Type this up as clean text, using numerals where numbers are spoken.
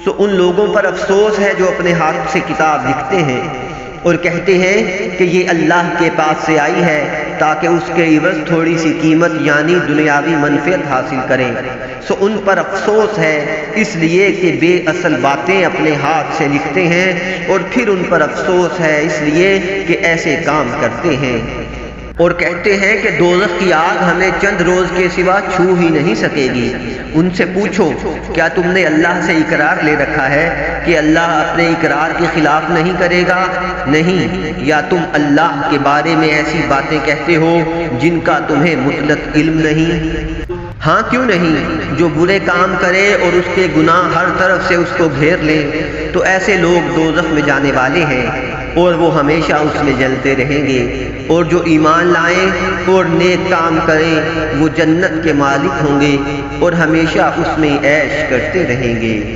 सो उन लोगों पर अफसोस है जो अपने हाथ से किताब लिखते हैं और कहते हैं कि ये अल्लाह के पास से आई है ताकि उसके इवज़ थोड़ी सी कीमत यानी दुनियावी मनफ़ियत हासिल करें। सो उन पर अफसोस है इसलिए कि बेअसल बातें अपने हाथ से लिखते हैं, और फिर उन पर अफसोस है इसलिए कि ऐसे काम करते हैं। और कहते हैं कि दोज़ख की आग हमें चंद रोज़ के सिवा छू ही नहीं सकेगी। उनसे पूछो क्या तुमने अल्लाह से इकरार ले रखा है कि अल्लाह अपने इकरार के खिलाफ नहीं करेगा? नहीं। या तुम अल्लाह के बारे में ऐसी बातें कहते हो जिनका तुम्हें मुतलक इल्म नहीं? हाँ क्यों नहीं, जो बुरे काम करे और उसके गुनाह हर तरफ से उसको घेर ले तो ऐसे लोग दोज़ख में जाने वाले हैं और वो हमेशा उसमें जलते रहेंगे। और जो ईमान लाएं और नेक काम करें वो जन्नत के मालिक होंगे और हमेशा उसमें ऐश करते रहेंगे।